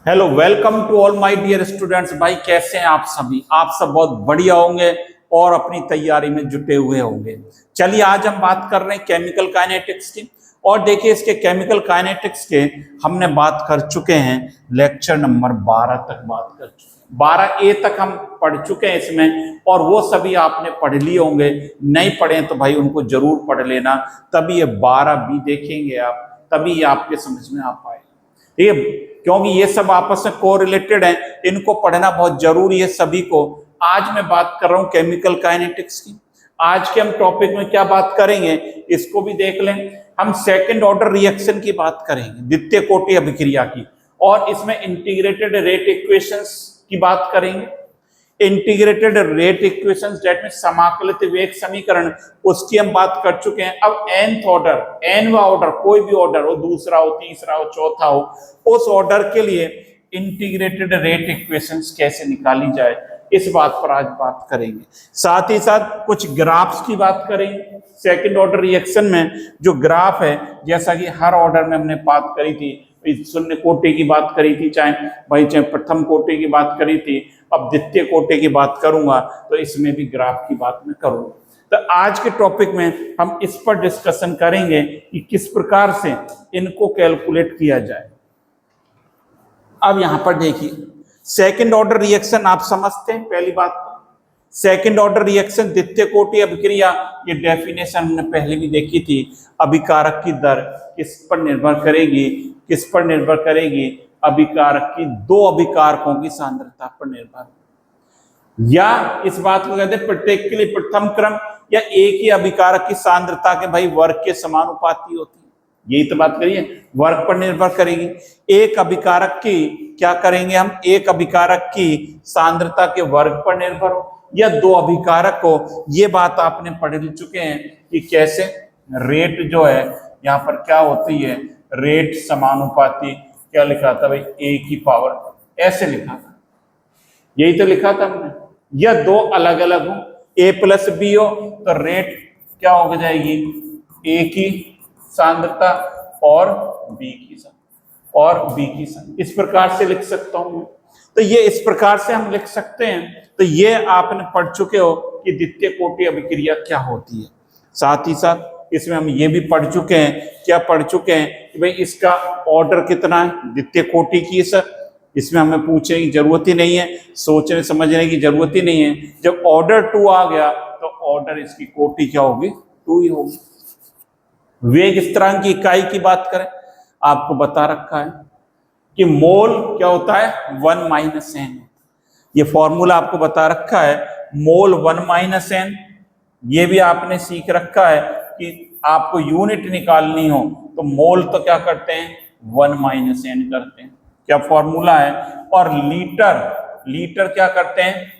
Hello, welcome to all my dear students. भाई कैसे हैं आप सभी? आप सब बहुत बढ़िया होंगे और अपनी तैयारी में जुटे हुए होंगे। चलिए आज हम बात कर रहे हैं केमिकल काइनेटिक्स की। और देखिए इसके केमिकल काइनेटिक्स के हमने बात कर चुके हैं, लेक्चर नंबर 12 तक बात कर चुके हैं। 12A तक हम पढ़ चुके हैं इसमें, और वो सभी आपने पढ़ लिए होंगे। नहीं पढ़े तो भाई उनको जरूर पढ़ लेना, तभी ये 12B देखेंगे आप, तभी ये आपके समझ में आ पाए। ठीक है, क्योंकि ये सब आपस में कोरिलेटेड है, इनको पढ़ना बहुत जरूरी है सभी को। आज मैं बात कर रहा हूं केमिकल काइनेटिक्स की। आज के हम टॉपिक में क्या बात करेंगे इसको भी देख लें। हम सेकंड ऑर्डर रिएक्शन की बात करेंगे, द्वितीय कोटि अभिक्रिया की, और इसमें इंटीग्रेटेड रेट इक्वेशंस की बात करेंगे। Integrated rate equations that mean समाकलित वेग समीकरण, उसकी हम बात कर चुके हैं। अब nth ऑर्डर, nवा ऑर्डर, कोई भी ऑर्डर हो, दूसरा हो, तीसरा हो, चौथा हो, उस ऑर्डर के लिए इंटीग्रेटेड रेट इक्वेशंस कैसे निकाली जाए, इस बात पर आज बात करेंगे। साथ ही साथ कुछ ग्राफ्स की बात करेंगे। सेकंड ऑर्डर रिएक्शन में जो ग्राफ है, जैसा कि हर ऑर्डर में हमने बात करी थी, शून्य कोटि की बात करी थी, चाहे प्रथम कोटि की बात करी थी, अब द्वितीय कोटि की बात करूंगा, तो इसमें भी ग्राफ की बात मैं करूंगा। तो आज के टॉपिक में हम इस पर डिस्कशन करेंगे कि किस प्रकार से इनको कैलकुलेट किया जाए। अब यहां पर देखिए, सेकंड ऑर्डर रिएक्शन आप समझते हैं। पहली बात, सेकंड ऑर्डर रिएक्शन द्वितीय कोटि अभिक्रिया, ये डेफिनेशन हमने पहले भी देखी थी। अभिकारक की दर किस पर निर्भर करेगी? किस पर निर्भर करेगी? अभिकारक की दो अभिकारकों की सांद्रता पर निर्भर, या इस बात को कहते हैं प्रत्येक के लिए प्रथम क्रम या एक ही अभिकारक की सांद्रता के भाई वर्ग के समानुपाती होती है। यही तो बात करिए, वर्ग पर निर्भर करेगी। एक अभिकारक की क्या करेंगे हम? एक अभिकारक की सांद्रता के वर्ग पर निर्भर हो या दो अभिकारक हो। ये बात आपने पढ़ चुके हैं कि कैसे रेट जो है यहाँ पर क्या होती है, रेट समानुपाती। क्या लिखा था भाई? ए की पावर, ऐसे लिखा था, यही तो लिखा था हमने। या दो अलग अलग हो, ए प्लस बी हो, तो रेट क्या हो जाएगी? ए की सांद्रता और बी की सांद्रता, इस प्रकार से लिख सकता हूं मैं। तो ये इस प्रकार से हम लिख सकते हैं। तो ये आपने पढ़ चुके हो कि द्वितीय कोटि अभिक्रिया क्या होती है। साथ ही साथ इसमें हम ये भी पढ़ चुके हैं, क्या पढ़ चुके हैं कि भाई इसका ऑर्डर कितना है द्वितीय कोटि की। सर इसमें हमें पूछने की जरूरत ही नहीं है, सोचने समझने की जरूरत ही नहीं है। जब ऑर्डर 2 आ गया तो ऑर्डर इसकी कोटि क्या होगी? 2 ही होगी। वेग स्थिरांक की इकाई की बात करें, आपको बता रखा है कि मोल क्या होता है? 1 - n। ये फॉर्मूला आपको बता रखा है, मोल 1 - n। ये भी आपने सीख रखा है कि आपको यूनिट निकालनी हो तो मोल तो क्या करते हैं? 1 - n करते हैं, क्या फॉर्मूला है। और लीटर क्या करते हैं?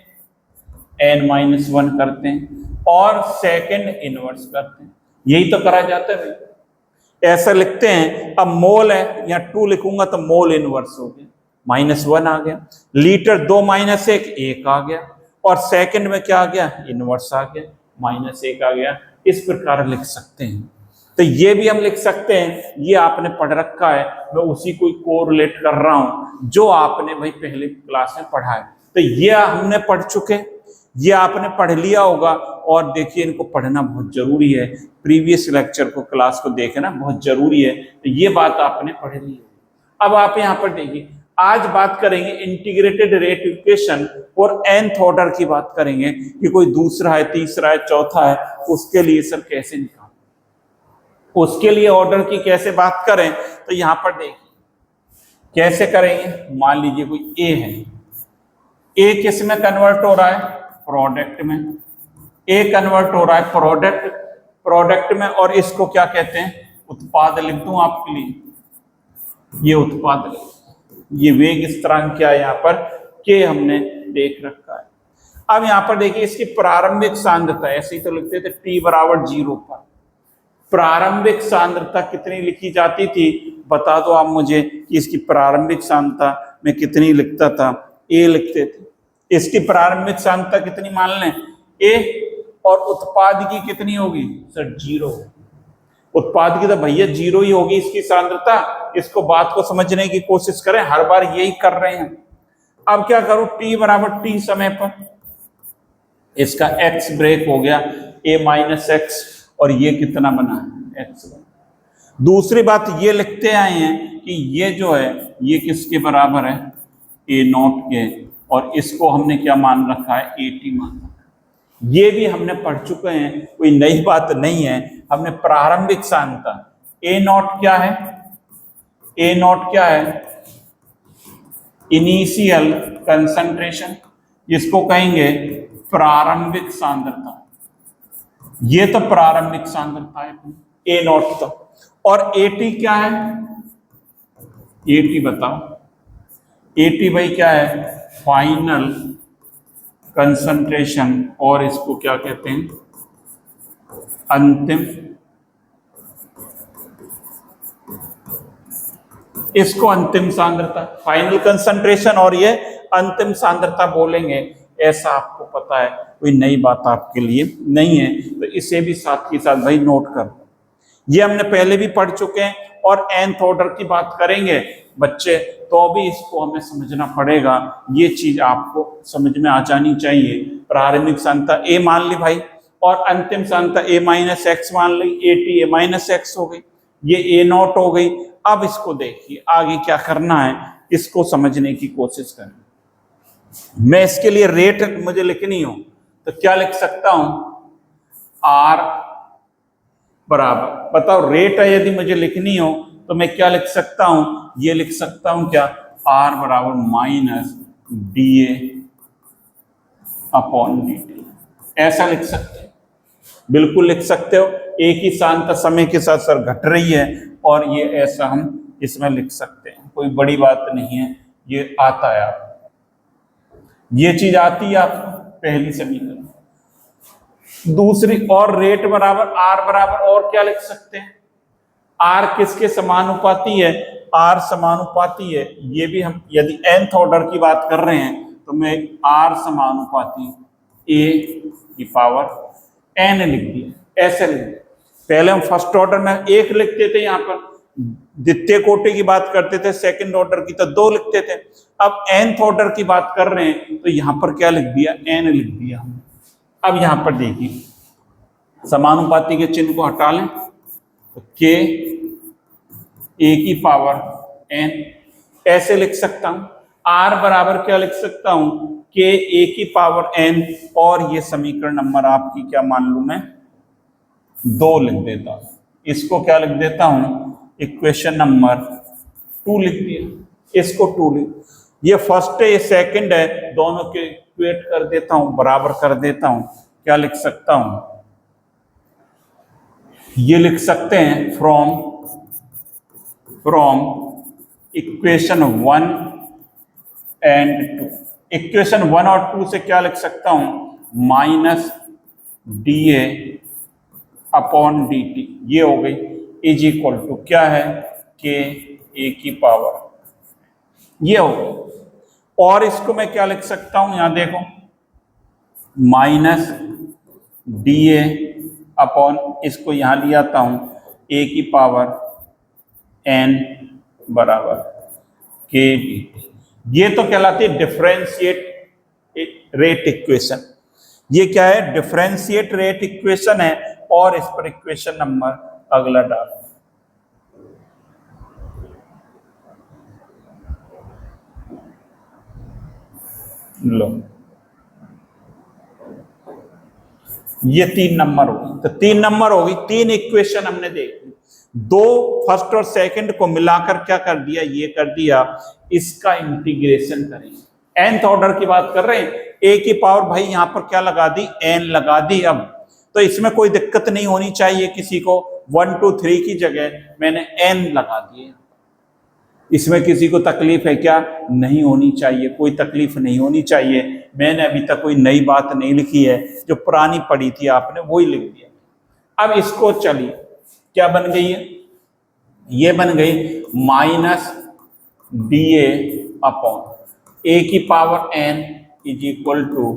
n-1 करते हैं, और सेकंड इनवर्स करते हैं। यही तो करा जाता है भाई, ऐसा लिखते हैं। अब मोल है, या 2 लिखूंगा तो मोल इनवर्स हो गया, -1 आ गया। लीटर 2 - 1 1 आ गया, और सेकंड में क्या आ गया? इनवर्स आ गया, -1 आ गया। इस प्रकार लिख सकते हैं। तो ये भी हम लिख सकते हैं, ये आपने पढ़ रखा है, मैं उसी को कोरिलेट कर रहा हूं जो आपने भाई पहले क्लास में पढ़ा है। तो ये हमने पढ़ चुके, ये आपने पढ़ लिया होगा। और देखिए इनको पढ़ना बहुत जरूरी है, प्रीवियस लेक्चर को, क्लास को देखना बहुत जरूरी है। तो ये बात आपने पढ़ ली है। अब आप यहाँ पर देखिए, आज बात करेंगे इंटीग्रेटेड रेट इक्वेशन, और nth ऑर्डर की बात करेंगे कि कोई दूसरा है, तीसरा है, चौथा है, उसके लिए सर कैसे निकाल, उसके लिए ऑर्डर की कैसे बात करें। तो यहां पर देखिए कैसे करेंगे। मान लीजिए कोई ए है, ए किस में कन्वर्ट हो रहा है? प्रोडक्ट में। ए कन्वर्ट हो रहा है प्रोडक्ट में, और इसको क्या कहते हैं? उत्पाद। लिख दूं आपके लिए, ये उत्पाद। ये वेग स्थिरांक क्या है यहाँ पर? के हमने देख रखा है। अब यहाँ पर देखिए इसकी प्रारंभिक सांद्रता, ऐसे ही तो लिखते थे, t = 0 पर प्रारंभिक सांद्रता कितनी लिखी जाती थी? बता दो आप मुझे कि इसकी प्रारंभिक सांद्रता में कितनी लिखता था? ए लिखते थे। इसकी प्रारंभिक सांद्रता कितनी मान लें? ए, और उत्पाद की कितनी होगी? सर 0। उत्पाद की तो भैया जीरो ही होगी इसकी सांद्रता। इसको बात को समझने की कोशिश करें, हर बार यही कर रहे हैं। अब क्या करो, t बराबर t समय पर इसका x ब्रेक हो गया a माइनस एक्स, और ये कितना बना है x। दूसरी बात ये लिखते आए हैं कि ये जो है ये किसके बराबर है, a नॉट के, और इसको हमने क्या मान रखा है, at मान रखा है। ये भी हमने पढ़ चुके हैं, कोई नई बात नहीं है। हमने प्रारंभिक सांद्रता a नॉट क्या है, a नॉट क्या है, इनिशियल कंसंट्रेशन, जिसको कहेंगे प्रारंभिक सांद्रता। ये तो प्रारंभिक सांद्रता है a नॉट तो। और at क्या है, at बताओ, at भाई क्या है, फाइनल कंसंट्रेशन, और इसको क्या कहते हैं, अंतिम, इसको अंतिम सांद्रता, फाइनल कंसंट्रेशन, और ये अंतिम सांद्रता बोलेंगे। ऐसा आपको पता है, कोई नई बात आपके लिए नहीं है, तो इसे भी साथ ही साथ भाई नोट कर लो। ये हमने पहले भी पढ़ चुके हैं, और nth ऑर्डर की बात करेंगे बच्चे तो भी इसको हमें समझना पड़ेगा। ये चीज आपको समझ में आ जानी चाहिए। प्रारंभिक सांद्रता a मान ली भाई, और अंतिम सांद्रता a माइनस एक्स मान ली, at a माइनस एक्स हो गई, ये a नॉट हो गई। अब इसको देखिए आगे क्या करना है, इसको समझने की कोशिश करें। मैं इसके लिए रेट मुझे लिखनी हो तो क्या लिख सकता हूं, R बराबर, बताओ रेट है यदि मुझे लिखनी हो तो मैं क्या लिख सकता हूं, ये लिख सकता हूं क्या, R बराबर माइनस dA अपॉन dt। ऐसा लिख सकते हो, बिल्कुल लिख सकते हो। एक ही सांद्रता समय के साथ सर घट रही है, और ये ऐसा हम इसमें लिख सकते हैं, कोई बड़ी बात नहीं है, ये आता है आपको, ये चीज आती है आपको पहली समीकरण। दूसरी, और रेट बराबर R बराबर, और क्या लिख सकते हैं, R किसके समानुपाती है, R समानुपाती है, ये भी हम यदि nth ऑर्डर की बात कर रहे हैं तो मैं R समानुपाती a की पावर n लिख दिया, ऐसे लिख दिया। पहले हम फर्स्ट ऑर्डर में एक लिखते थे, यहाँ पर द्वितीय कोटि की बात करते थे, सेकंड ऑर्डर की तो दो लिखते थे। अब nth ऑर्डर की बात कर रहे हैं तो यहाँ पर क्या लिख दिया, n लिख दिया हमने। अब यहाँ पर देखिए समानुपाती के चिन्ह को हटा लें तो k a की पावर n, ऐसे लिख सकता हूं। R बराबर क्या लिख सकता हूं, k a की पावर n, और ये समीकरण नंबर आपकी क्या मान लू मैं, 2 लिख देता हूं। इसको क्या लिख देता हूं, इक्वेशन नंबर 2 लिख दिया, इसको 2 लिख, ये फर्स्ट है ये सेकंड है, दोनों के इक्वेट कर देता हूं, बराबर कर देता हूं। क्या लिख सकता हूं, ये लिख सकते हैं फ्रॉम इक्वेशन 1 एंड 2। इक्वेशन 1 और 2 से क्या लिख सकता हूं, माइनस dA अपॉन dt, ये हो गई, इज इक्वल टू क्या है, k a की पावर, ये हो गई। और इसको मैं क्या लिख सकता हूं, यहां देखो, माइनस dA अपॉन, इसको यहां ले आता हूं, a की पावर n बराबर k dt। ये तो कहलाती है डिफरेंशिएट रेट इक्वेशन। ये क्या है, डिफरेंशिएट रेट इक्वेशन है, और इस पर इक्वेशन नंबर अगला डालो। लो, ये 3 नंबर होगी, तो 3 नंबर होगी, 3 इक्वेशन हमने देख ली। 2 फर्स्ट और सेकंड को मिलाकर क्या कर दिया, ये कर दिया, इसका इंटीग्रेशन करेंगे। nth ऑर्डर की बात कर रहे हैं, a की पावर भाई यहां पर क्या लगा दी, n लगा दी। अब तो इसमें कोई दिक्कत नहीं होनी चाहिए किसी को, 1 2 3 की जगह मैंने n लगा दिए, इसमें किसी को तकलीफ है क्या, नहीं होनी चाहिए, कोई तकलीफ नहीं होनी चाहिए। मैंने अभी तक कोई नई बात नहीं लिखी है, जो पुरानी पढ़ी थी आपने वही लिख दिया। अब इसको चलिए, क्या बन गई है, ये बन गई माइनस dA अपॉन a की power n is equal to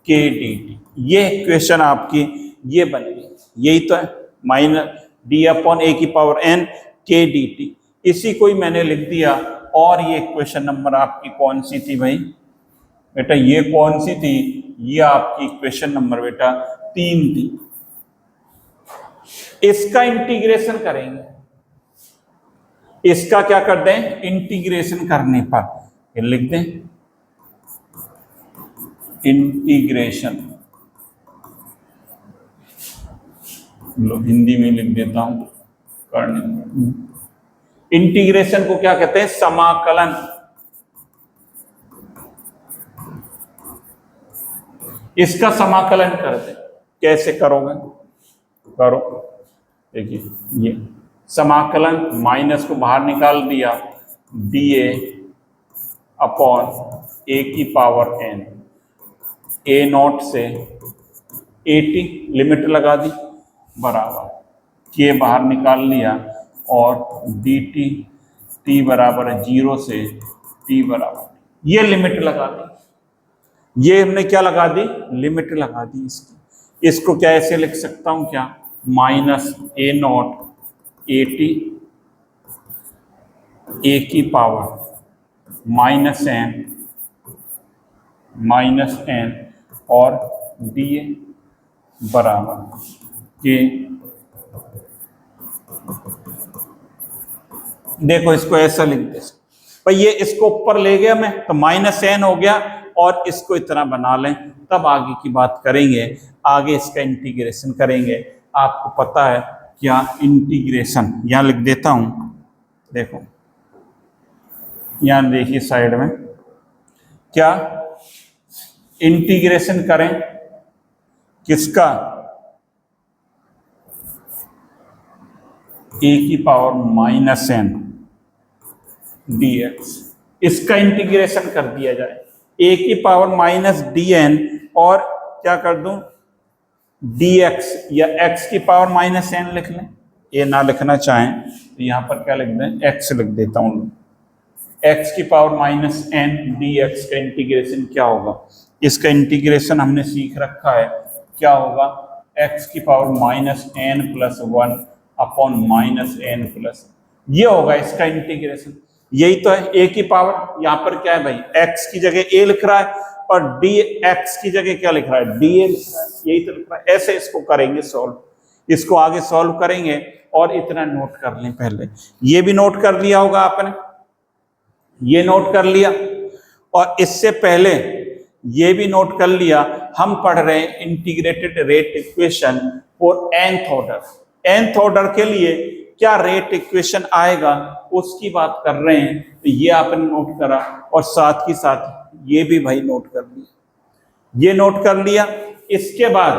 k dt। ये इक्वेशन आपकी ये बन गई, यही तो है, माइनस डी अपॉन ए की पावर एन के डी टी, इसी को ही मैंने लिख दिया। और ये इक्वेशन नंबर आपकी कौन सी थी भाई बेटा, ये कौन सी थी, ये आपकी इक्वेशन नंबर बेटा 3 थी। इसका इंटीग्रेशन करेंगे, इसका क्या कर दें, इंटीग्रेशन करने पर ये लिख दें इंटीग्रेशन, लो हिंदी में लिख देता हूं करने। इंटीग्रेशन को क्या कहते हैं, समाकलन। इसका समाकलन कर दे, कैसे करोगे, करो, देखिए ये समाकलन, माइनस को बाहर निकाल दिया, डी ए अपॉन ए की पावर एन, ए नॉट से ए टी, लिमिट लगा दी, बराबर के बाहर निकाल लिया, और डी टी, टी बराबर है 0 से टी बराबर, ये लिमिट लगा दी, ये हमने क्या लगा दी, लिमिट लगा दी इसकी। इसको क्या ऐसे लिख सकता हूं क्या, minus A not A T A की पावर माइनस एन और डी ए बराबर के, देखो इसको ऐसा लिख दे भाई, ये इसको ऊपर ले गया मैं तो माइनस एन हो गया, और इसको इतना बना लें, तब आगे की बात करेंगे, आगे इसका इंटीग्रेशन करेंगे। आपको पता है क्या, इंटीग्रेशन यहां लिख देता हूं, देखो यहां देखिए साइड में, क्या इंटीग्रेशन करें किसका, ए की power minus n d x, इसका इंटीग्रेशन कर दिया जाए, ए की पावर माइनस डी एन, और क्या कर दूं, डी एक्स, या एक्स की पावर माइनस एन लिख लें, ये ना लिखना चाहें तो यहां पर क्या लिख दें, एक्स लिख देता हूं, एक्स की power minus n d x का इंटीग्रेशन क्या होगा, इसका इंटीग्रेशन हमने सीख रखा है, क्या होगा, एक्स की power minus n plus 1 upon minus n plus, ये होगा इसका इंटीग्रेशन। यही तो है, ए की पावर, यहां पर क्या है भाई, एक्स की जगह ए लिख रहा है, और डी एक्स की जगह क्या लिख रहा है, डी ए लिख रहा है, यही तो लिख रहा है। ऐसे इसको करेंगे सॉल्व, इसको आगे सॉल्व करेंगे। और इतना नोट कर लें, पहले ये भी नोट कर लिया होगा आपने, ये नोट कर लिया, और इससे पहले ये भी नोट कर लिया, हम पढ़ रहे हैं integrated rate equation for nth order. nth order के लिए क्या रेट इक्वेशन आएगा उसकी बात कर रहे हैं, तो ये आपने नोट करा, और साथ ही साथ ये भी भाई नोट कर लिया, ये नोट कर लिया। इसके बाद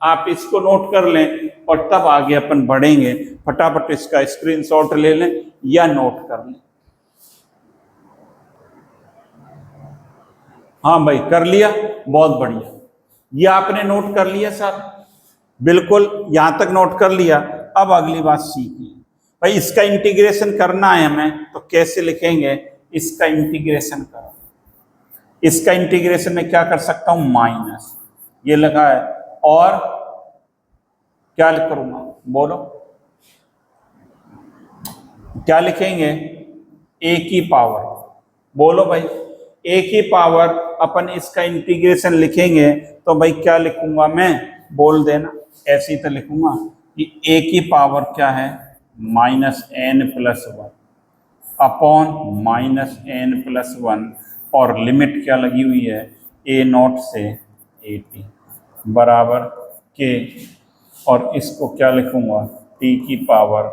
आप इसको नोट कर लें, और तब आगे अपन बढ़ेंगे। फटाफट इसका स्क्रीनशॉट ले लें या नोट कर लें। हाँ भाई कर लिया, बहुत बढ़िया, ये आपने नोट कर लिया सर, बिल्कुल यहां तक नोट कर लिया। अब अगली बात सीखिए भाई, इसका इंटीग्रेशन करना है हमें, तो कैसे लिखेंगे, इसका इंटीग्रेशन करो, इसका इंटीग्रेशन में क्या कर सकता हूं, माइनस ये लगा है, और क्या करूंगा, बोलो क्या लिखेंगे, ए की पावर, बोलो भाई, ए की पावर अपन इसका इंटीग्रेशन लिखेंगे, तो भाई क्या लिखूंगा मैं, बोल देना, ऐसे ही तो लिखूंगा कि ए की पावर क्या है, minus n plus 1 upon minus n plus 1, और लिमिट क्या लगी हुई है, ए नॉट से ए टी बराबर के, और इसको क्या लिखूंगा, टी की पावर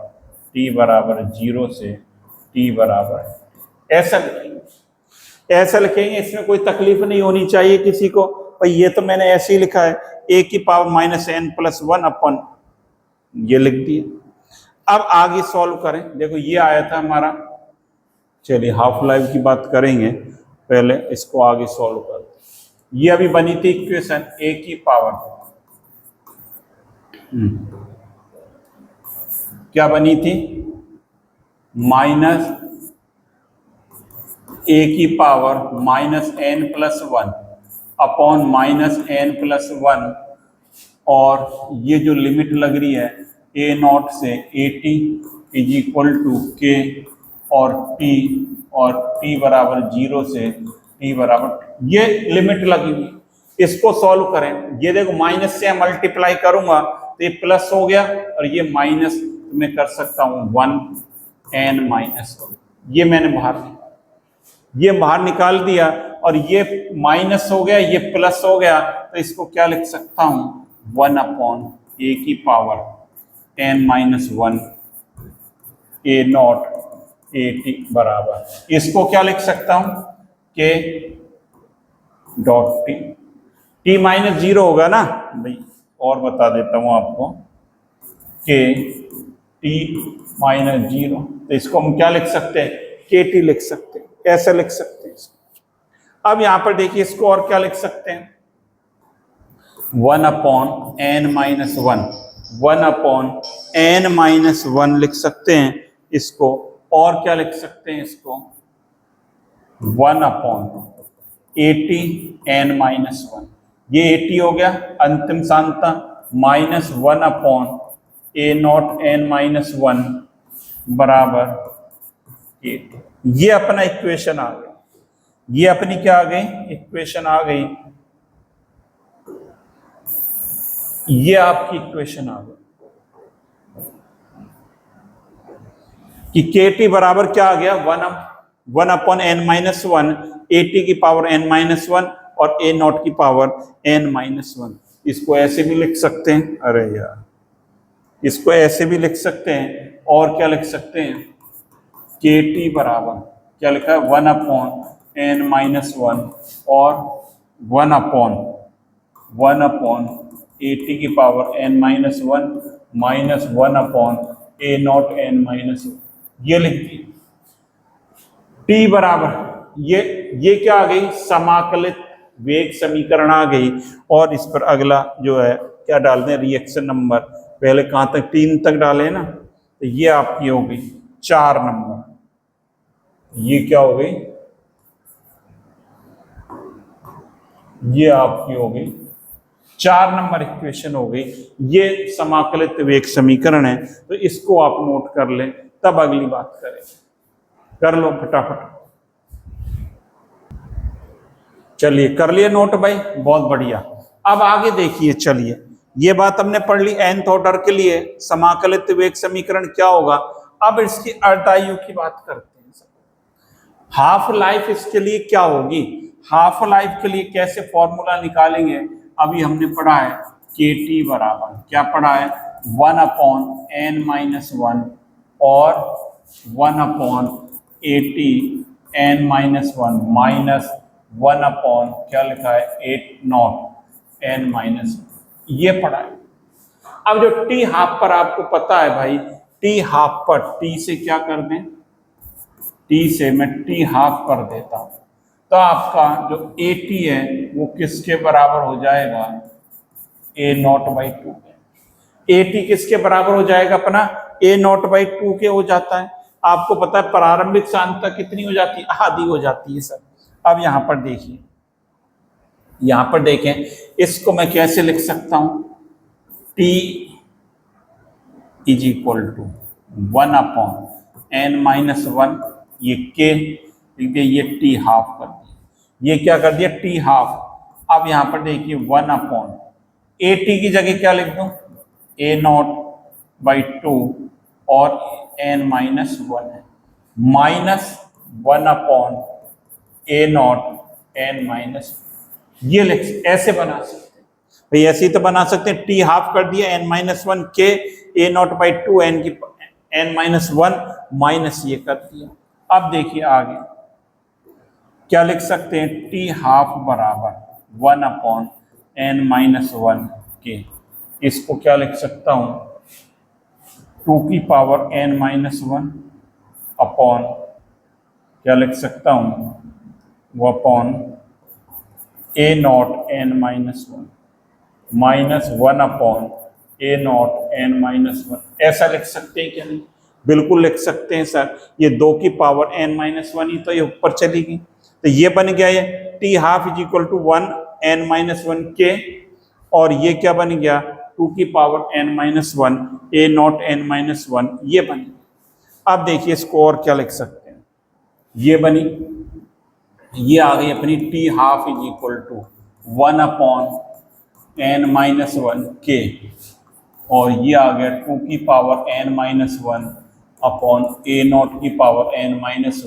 टी बराबर 0 से टी बराबर, ऐसा लिखेंगे, ऐसा लिखेंगे, इसमें कोई तकलीफ नहीं होनी चाहिए किसी को। भाई ये तो मैंने ऐसे ही लिखा है, ए की पावर माइनस एन प्लस 1 अपन ये लिख दिया। अब आगे सॉल्व करें, देखो ये आया था हमारा, चलिए हाफ लाइफ की बात करेंगे, पहले इसको आगे सॉल्व कर। ये अभी बनी थी इक्वेशन, ए की पावर क्या बनी थी, माइनस ए की power minus n plus 1 upon minus n plus 1, और ये जो लिमिट लग रही है ए नॉट से a t is equal to k और टी बराबर 0 से टी बराबर, ये लिमिट लगी हुई। इसको सॉल्व करें, ये देखो माइनस से मल्टीप्लाई करूंगा तो ये प्लस हो गया और ये माइनस मैं कर सकता हूं 1n माइनस, ये मैंने बाहर निकाल दिया और ये माइनस हो गया, ये प्लस हो गया, तो इसको क्या लिख सकता हूं 1 अपॉन ए की power n minus 1 A not A T बराबर, इसको क्या लिख सकता हूं के डॉट टी, टी माइनस 0 होगा ना भाई, और बता देता हूं आपको के टी माइनस 0, तो इसको हम क्या लिख सकते हैं के टी लिख सकते हैं, ऐसे लिख सकते हैं इसको। अब यहां पर देखिए इसको और क्या लिख सकते हैं 1 upon n minus 1 upon n minus 1 लिख सकते हैं इसको, और क्या लिख सकते हैं इसको 1 upon a t n minus 1, ये ए टी हो गया अंतिम सांता, minus 1 upon a naught n minus 1 बराबर ए टी। ये अपना इक्वेशन आ गया, ये अपनी क्या आ गई इक्वेशन आ गई, ये आपकी इक्वेशन आ गई कि के टी बराबर क्या आ गया 1 upon n minus 1, a t की पावर एन माइनस 1 और ए नॉट की पावर एन माइनस 1। इसको ऐसे भी लिख सकते हैं, अरे यार इसको ऐसे भी लिख सकते हैं, और क्या लिख सकते हैं के टी बराबर क्या लिखा है 1 अपॉन एन माइनस 1 और 1 अपॉन ए टी की power n minus 1 minus 1 upon a naught n minus 1, ये लिख दिए। टी बराबर ये क्या आ गई समाकलित वेग समीकरण आ गई, और इस पर अगला जो है क्या डाल दें रिएक्शन नंबर, पहले कहां तक 3 तक डाले ना, तो ये आपकी हो गई 4 नंबर, ये क्या हो गई ये आपकी हो गई 4 नंबर इक्वेशन हो गई। ये समाकलित वेग समीकरण है, तो इसको आप नोट कर लें, तब अगली बात करें। कर लो फटाफट, चलिए कर लिए नोट भाई, बहुत बढ़िया। अब आगे देखिए, चलिए ये बात हमने पढ़ ली nth ऑर्डर के लिए समाकलित वेग समीकरण क्या होगा। अब इसकी अर्धायु की बात करते हैं। हाफ लाइफ इसके लिए क्या होगी, हाफ लाइफ के लिए कैसे फॉर्मूला निकालेंगे, अभी हमने पढ़ा है के टी बराबर क्या पढ़ा है 1 अपॉन एन माइनस 1 और 1 upon a t n minus 1 minus 1 upon क्या लिखा है 8 नॉट एन माइनस, ये पढ़ा है। अब जो टी हाफ पर आपको पता है भाई, टी हाफ पर टी से क्या कर दें, टी से मैं टी हाफ कर देता हूं, तो आपका जो ए टी है वो किसके बराबर हो जाएगा ए नॉट बाई 2। ए टी किसके बराबर हो जाएगा अपना ए नॉट बाई 2 के हो जाता है। आपको पता है प्रारंभिक सांद्रता कितनी हो जाती है, आधी हो जाती है सर। अब यहां पर देखिए, यहां पर देखें, इसको मैं कैसे लिख सकता हूं T is equal to 1 upon n minus 1, ये के लिख दिया, ये टी हाफ कर दिया, ये क्या कर दिया टी हाफ। अब यहां पर देखिए 1 अपॉन ए टी की जगह क्या लिख दूं ए नॉट बाई 2 और एन माइनस 1 है, minus 1 upon a naught n minus, ये लिख ऐसे बना सकते हैं भाई, ऐसे ही तो बना सकते हैं। टी हाफ कर दिया एन माइनस 1 के ए नॉट बाई 2 एन की एन माइनस 1 माइनस ये कर दिया। अब देखिए आगे क्या लिख सकते हैं टी हाफ बराबर 1 अपॉन एन माइनस 1 के, इसको क्या लिख सकता हूं 2 की पावर एन माइनस 1 अपॉन क्या लिख सकता हूं वो upon a naught n minus 1 minus 1 upon a naught n minus 1, ऐसा लिख सकते हैं क्या नहीं, बिल्कुल लिख सकते हैं सर। ये 2 की पावर एन माइनस 1 ही तो ये ऊपर चली गई, तो ये बन गया ये t half is equal to 1 n minus 1 k, और ये क्या बन गया टू की power n minus one a naught n minus one, ये बनी। अब देखिए इसको और क्या लिख सकते हैं, ये बनी, ये आ गई अपनी T half is equal to 1/n-1 के, और ये आ गया 2 की power n-1 upon a naught की power n-1 minus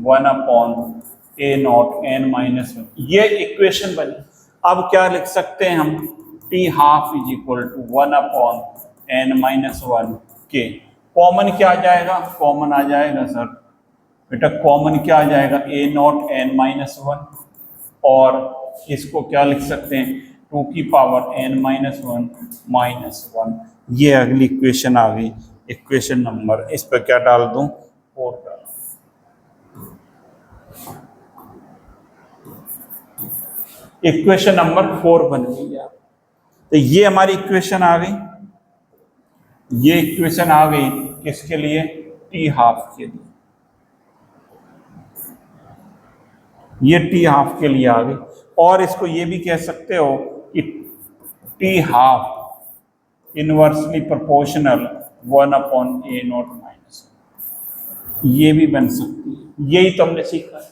1/a0 n-1, ये इक्वेशन बनी। अब क्या लिख सकते हैं हम, t half is equal to 1/n-1 k. Common क्या आ जाएगा, कॉमन आ जाएगा सर बेटा, कॉमन क्या आ जाएगा a0 n-1, और इसको क्या लिख सकते हैं 2 की पावर n-1 माइनस 1। ये अगली इक्वेशन आ गई, इक्वेशन नंबर, इस पर क्या डाल दूं, 4 डाल। इक्वेशन नंबर 4 बन गई यार। तो ये हमारी इक्वेशन आ गई, ये इक्वेशन आ गई किसके लिए, टी हाफ के लिए, ये टी हाफ के लिए आ गई। और इसको ये भी कह सकते हो कि T half inversely proportional 1/a0 minus, ये भी बन सकती है। यही तो हमने सीखा है,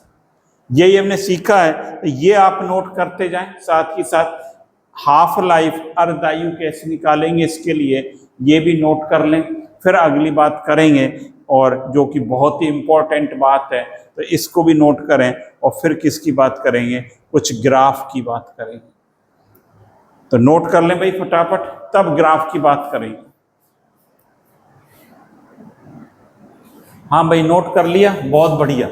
यही हमने सीखा है। तो ये आप नोट करते जाएं, साथ ही साथ हाफ लाइफ अर्धायु कैसे निकालेंगे इसके लिए ये भी नोट कर लें, फिर अगली बात करेंगे, और जो कि बहुत ही इम्पोर्टेंट बात है तो इसको भी नोट करें, और फिर किसकी बात करेंगे, कुछ ग्राफ की बात करेंगे। तो नोट कर लें भाई फटाफट, तब ग्राफ की बात करेंगे। हाँ भाई नोट कर लिया, बहुत बढ़िया,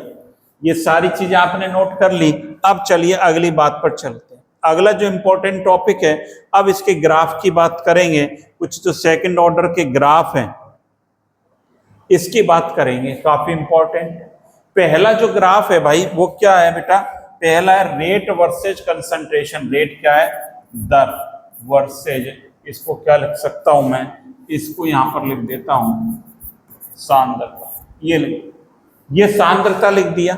ये सारी चीजें आपने नोट कर ली। अब चलिए अगली बात पर चलते हैं। अगला जो इम्पोर्टेंट टॉपिक है, अब इसके ग्राफ की बात करेंगे। कुछ जो सेकंड ऑर्डर के ग्राफ हैं इसकी बात करेंगे, काफी इंपॉर्टेंट। पहला जो ग्राफ है भाई वो क्या है बेटा, पहला है रेट वर्सेज कंसंट्रेशन। रेट क्या है, दर, वर्सेज, इसको क्या लिख सकता हूं मैं, इसको यहां पर लिख देता हूं सांद्रता। ये सांद्रता लिख दिया।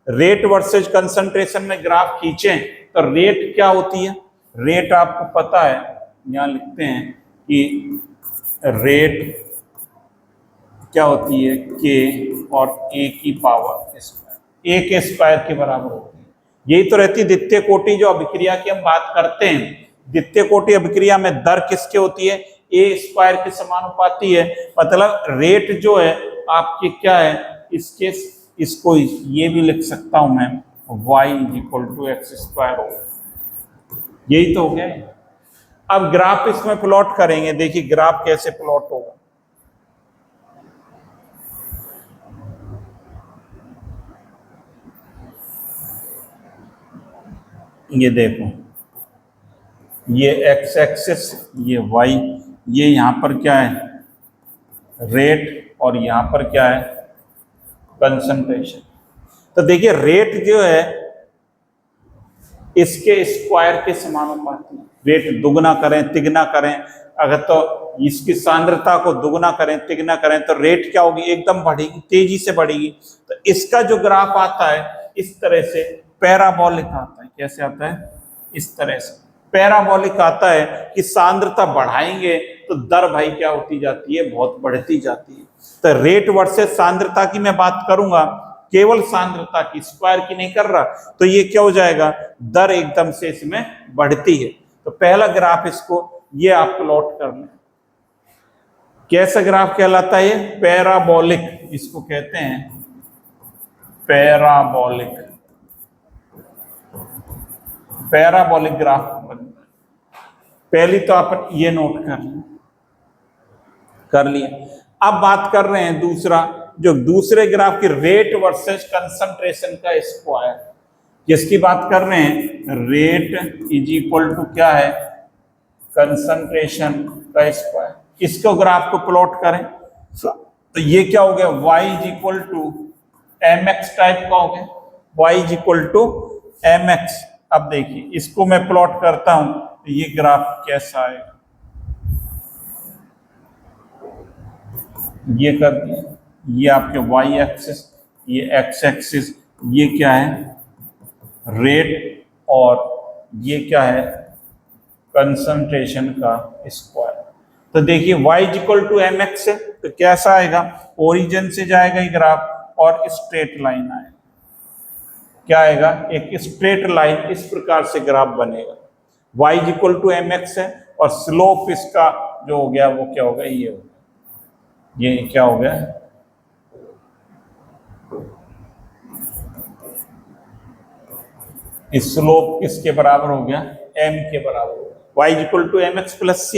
रेट वर्सेज कंसंट्रेशन में ग्राफ खींचें तो रेट क्या होती है, रेट आपको पता है, यहां लिखते हैं कि रेट क्या होती है, के और ए की पावर स्क्वायर, ए के स्क्वायर के बराबर होती है। यही तो रहती है द्वितीय कोटि जो अभिक्रिया की हम बात करते हैं। द्वितीय कोटि अभिक्रिया में दर किसके होती है, ए स्क्वायर के समानुपाती है। मतलब रेट जो है आपकी क्या है, इसके, इसको ये भी लिख सकता हूं मैं, y is equal to x square हो, यही तो हो गया। अब ग्राफ इसमें प्लॉट करेंगे, देखिए ग्राफ कैसे प्लॉट होगा। ये देखो, ये एक्स एक्सिस, ये वाई, ये यहां पर क्या है रेट, और यहां पर क्या है कंसंट्रेशन। तो देखिए रेट जो है इसके स्क्वायर के समानुपाती। रेट दुगना करें तिगना करें, अगर तो इसकी सांद्रता को दुगना करें तिगना करें तो रेट क्या होगी, एकदम बढ़ेगी, तेजी से बढ़ेगी। तो इसका जो ग्राफ आता है इस तरह से पैराबोलिक आता है। कैसे आता है, इस तरह से पैराबोलिक आता है कि सांद्रता बढ़ाएंगे तो दर भाई क्या होती जाती है, बहुत बढ़ती जाती है। तो रेट वर्सेस सांद्रता की मैं बात करूंगा, केवल सांद्रता की, स्क्वायर की नहीं कर रहा, तो ये क्या हो जाएगा, दर एकदम से इसमें बढ़ती है। तो पहला ग्राफ इसको ये आप प्लॉट कर लें। कैसा ग्राफ कहलाता है ये, पैराबोलिक, इसको कहते हैं पैराबोलिक, पैराबोलिक ग्राफ बनता है। पहली तो आप ये नोट कर लिए। अब बात कर रहे हैं दूसरा, जो दूसरे ग्राफ की रेट वर्सेस कंसंट्रेशन का स्क्वायर, जिसकी बात कर रहे हैं, रेट इज इक्वल टू क्या है, कंसंट्रेशन का स्क्वायर। इसको ग्राफ को प्लॉट करें तो ये क्या हो गया, y is equal to mx type का हो गया, y is equal to mx। अब देखिए इसको मैं प्लॉट करता हूं तो ये ग्राफ कैसा आएगा, ये कर दिया, ये आपके y एक्सिस, ये x एक्सिस, ये क्या है रेट, और ये क्या है कंसंट्रेशन का स्क्वायर। तो देखिए y is equal to m x है, तो कैसा आएगा, ओरिजिन से जाएगा ये ग्राफ और स्ट्रेट लाइन आएगा। क्या आएगा, एक स्ट्रेट लाइन इस प्रकार से ग्राफ बनेगा। y is equal to m x है और स्लोप इसका जो हो गया वो क्या होगा, ये होगा, ये क्या हो गया, स्लोप किसके बराबर हो गया, m के बराबर हो गया। y is equal to m x plus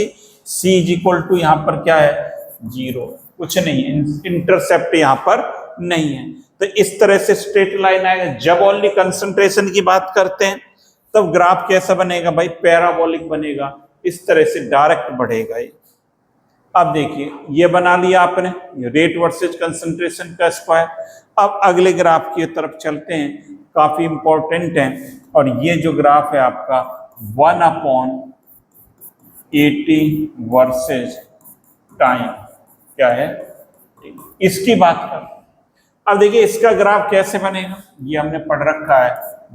c is equal to यहाँ पर क्या है, 0, कुछ नहीं है, इंटरसेप्ट यहाँ पर नहीं है। तो इस तरह से स्ट्रेट लाइन आएगा। जब ओनली कंसंट्रेशन की बात करते हैं तब ग्राफ कैसा बनेगा भाई, पैराबोलिक बनेगा, इस तरह से डायरेक्ट बढ़ेगा ये। अब देखिए ये बना लिया आपने, रेट वर्सेज कंसंट्रेशन का स्क्वायर। अब अगले ग्राफ की तरफ चलते हैं, काफी इंपॉर्टेंट है, और ये जो ग्राफ है आपका 1/80 वर्सेज टाइम क्या है, इसकी बात कर। अब देखिए इसका ग्राफ कैसे बनेगा, ये हमने पढ़ रखा है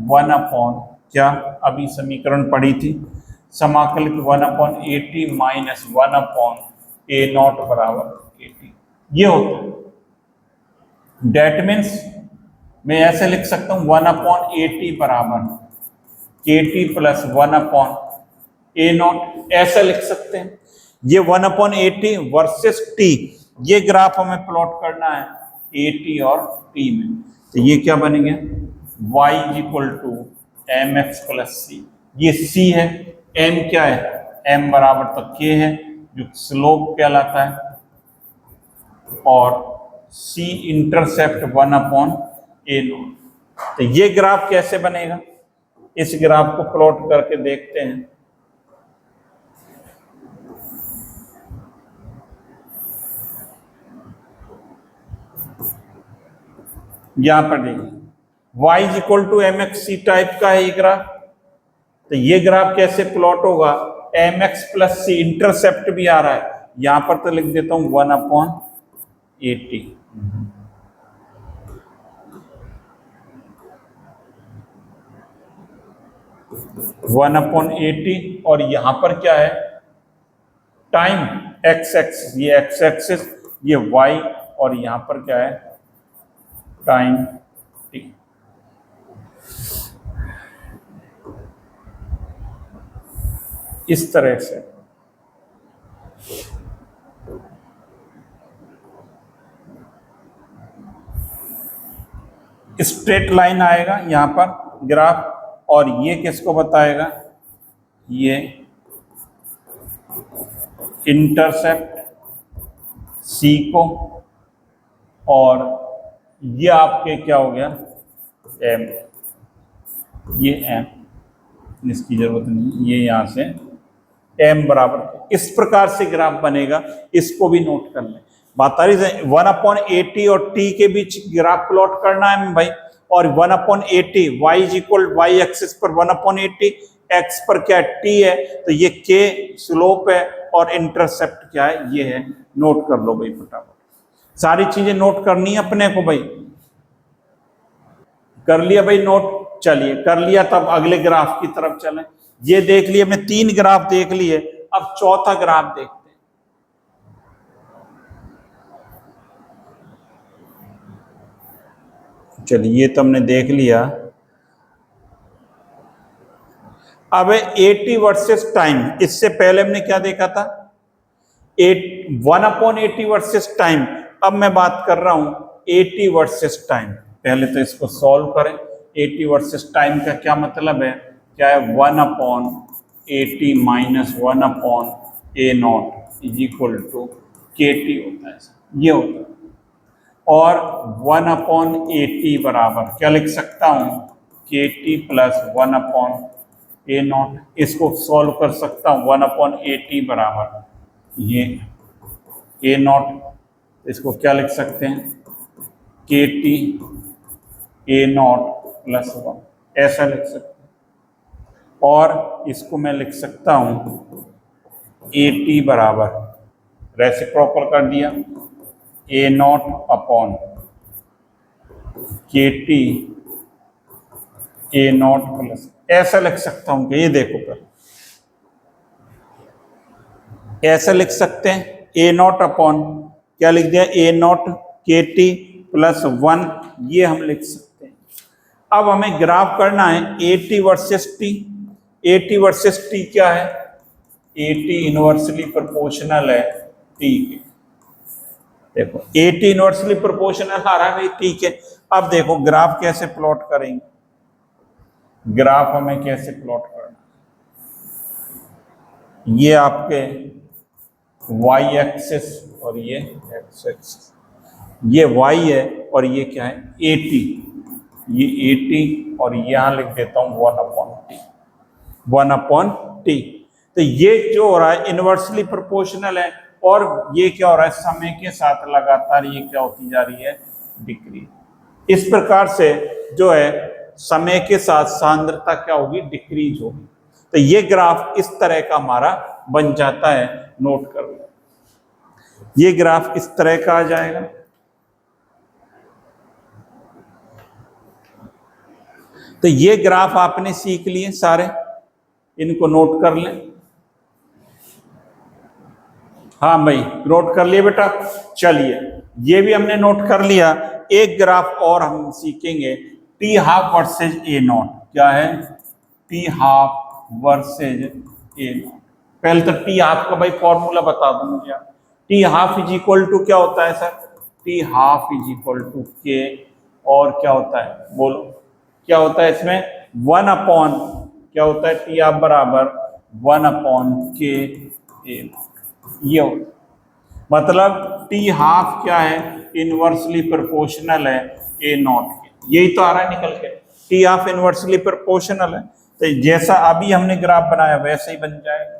1 क्या, अभी समीकरण पढ़ी थी, समाकलित 1/80 माइनस 1/A0 बराबर 80, ये होता है। डेट मीन्स मैं ऐसे लिख सकता हूँ 1/80 बराबर KT प्लस 1/A0, ऐसा लिख सकते हैं। ये 1/80 वर्सेस T, ये ग्राफ हमें प्लॉट करना है AT और T में। तो ये क्या बनेंगे, y is equal to m x plus c, ये c है, m क्या है, m बराबर तो k है जो स्लोप कहलाता है, और c इंटरसेप्ट 1/A0। तो ये ग्राफ कैसे बनेगा, इस ग्राफ को प्लॉट करके देखते हैं। यहां पर देखिए y is equal to m x c type का है ये ग्राफ। तो ये ग्राफ कैसे प्लॉट होगा, एम एक्स प्लस सी, इंटरसेप्ट भी आ रहा है, यहां पर तो लिख देता हूं 1/80, 1/80, और यहां पर क्या है, टाइम एक्स एक्सिस, ये एक्स एक्सिस, ये y, और यहां पर क्या है, टाइम t। इस तरह से स्ट्रेट लाइन आएगा यहां पर ग्राफ, और ये किसको बताएगा, ये इंटरसेप्ट C को, और ये आपके क्या हो गया, M, ये M, इसकी जरूरत नहीं, ये यहां से M बराबर, इस प्रकार से ग्राफ बनेगा, इसको भी नोट कर लें। बात आ रही है 1/80 और T के बीच ग्राफ प्लॉट करना है भाई, और 1/80 y is equal, y axis पर 1/80, x पर क्या है, T है, तो ये K स्लोप है, और इंटरसेप्ट क्या है, ये है। नोट कर लो भाई फटाफट, सारी चीजें नोट करनी है अपने को भाई। कर लिया भाई नोट, चलिए कर लिया, तब अगले ग्राफ की तरफ चलें। ये देख लिए हमने, 3 ग्राफ देख लिए, अब चौथा ग्राफ देखते हैं। चलिए ये तो हमने देख लिया। अब 80 वर्सेस टाइम, इससे पहले हमने क्या देखा था, 1/80 वर्सेस टाइम। अब मैं बात कर रहा हूं 80 वर्सेस टाइम। पहले तो इसको सॉल्व करें। 80 वर्सेस टाइम का क्या मतलब है, क्या है, 1/80 minus 1/A0 is equal to KT होता है, ये होता है। और 1/80 बराबर क्या लिख सकता हूं, KT प्लस 1/A0। इसको सॉल्व कर सकता हूं, 1/80 बराबर ये A0, इसको क्या लिख सकते हैं, KT A0 प्लस 1, ऐसा लिख सकते हैं। और इसको मैं लिख सकता हूं AT बराबर, रेसिप्रोकल कर दिया, A0 upon KT A0 plus, ऐसा लिख सकता हूं कि ये देखो, पर ऐसे लिख सकते हैं ए नॉट अपॉन क्या लिख दिया, ए नॉट के टी प्लस 1, ये हम लिख सकते हैं। अब हमें ग्राफ करना है A T versus T. A T versus T क्या है, ए टी इनवर्सली प्रोपोर्शनल है टी के। देखो ए टी इनवर्सली प्रोपोर्शनल आ रहा है भाई टी के। अब देखो ग्राफ कैसे प्लॉट करेंगे, ग्राफ हमें कैसे प्लॉट करना, ये आपके y एक्सिस और ये x एक्सिस, ये y है और ये क्या है ए टी, ये ए टी और यहां लिख देता हूं 1/t। तो ये जो हो रहा है इनवर्सली प्रोपोर्शनल है और ये क्या हो रहा है समय के साथ लगातार ये क्या होती जा रही है, डिक्रीज। इस प्रकार से जो है समय के साथ सांद्रता क्या होगी, डिक्रीज होगी। तो ये ग्राफ इस तरह का हमारा बन जाता है, नोट कर लो। ये ग्राफ इस तरह का आ जाएगा। तो ये ग्राफ आपने सीख लिए सारे, इनको नोट कर लें। हाँ भाई नोट कर लिए बेटा, चलिए ये भी हमने नोट कर लिया। एक ग्राफ और हम सीखेंगे T half versus A not. क्या है, T half versus A not. पहले तो टी हाफ का भाई फॉर्मूला बता दो मुझे। T half is equal to क्या होता है sir, t half is equal to k, और क्या होता है बोलो, क्या होता है इसमें 1 अपॉन क्या होता है, टी हाफ बराबर 1 अपॉन के ए नॉट। ये मतलब टी हाफ क्या है, इनवर्सली प्रोपोर्शनल है ए नॉट के। यही तो आ रहा है निकल के, टी हाफ इनवर्सली प्रोपोर्शनल है। तो जैसा अभी हमने ग्राफ बनाया वैसे ही बन जाएगा,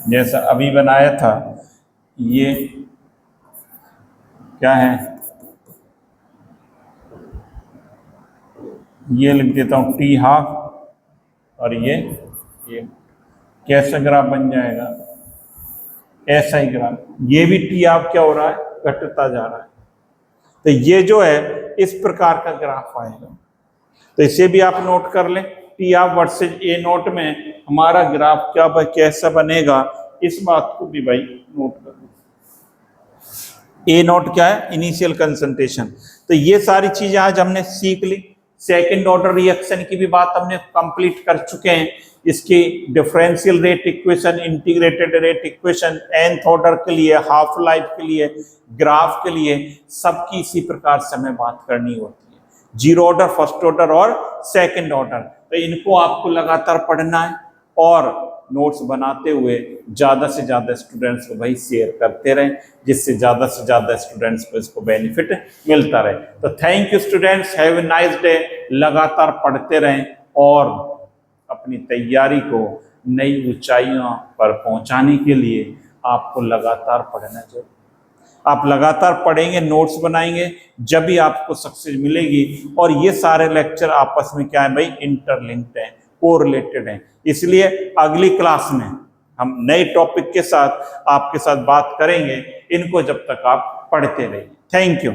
जैसा अभी बनाया था। ये क्या है, ये लिख देता हूं टी हाफ और ये कैसा ग्राफ बन जाएगा, ऐसा ही ग्राफ। ये भी टी हाफ क्या हो रहा है, घटता जा रहा है। तो ये जो है इस प्रकार का ग्राफ आएगा। तो इसे भी आप नोट कर लें, T half versus A not में हमारा ग्राफ क्या कैसा बनेगा, इस बात को भी भाई नोट कर लें। ए नॉट क्या है, इनिशियल कंसंट्रेशन। तो ये सारी चीजें आज हमने सीख ली। सेकेंड ऑर्डर रिएक्शन की भी बात हमने कंप्लीट कर चुके हैं। इसकी differential rate equation, integrated rate equation, nth order के लिए, हाफ लाइफ के लिए, ग्राफ के लिए, सबकी इसी प्रकार से हमें बात करनी होती है। जीरो ऑर्डर, फर्स्ट ऑर्डर और सेकंड ऑर्डर। तो इनको आपको लगातार पढ़ना है और नोट्स बनाते हुए ज्यादा से ज्यादा स्टूडेंट्स को भाई शेयर करते रहें, जिससे ज्यादा से ज्यादा स्टूडेंट्स को इसको बेनिफिट मिलता रहे। तो thank you students, have a nice day. लगातार पढ़ते रहें और अपनी तैयारी को नई ऊंचाइयों पर पहुंचाने के लिए आपको लगातार पढ़ना चाहिए। आप लगातार पढ़ेंगे, नोट्स बनाएंगे, जब भी आपको सक्सेस मिलेगी। और ये सारे लेक्चर आपस में क्या है भाई, इंटरलिंक्ड हैं, कोरिलेटेड हैं। इसलिए अगली क्लास में हम नए टॉपिक के साथ आपके साथ बात करेंगे। इनको जब तक आप पढ़ते रहिए। Thank you.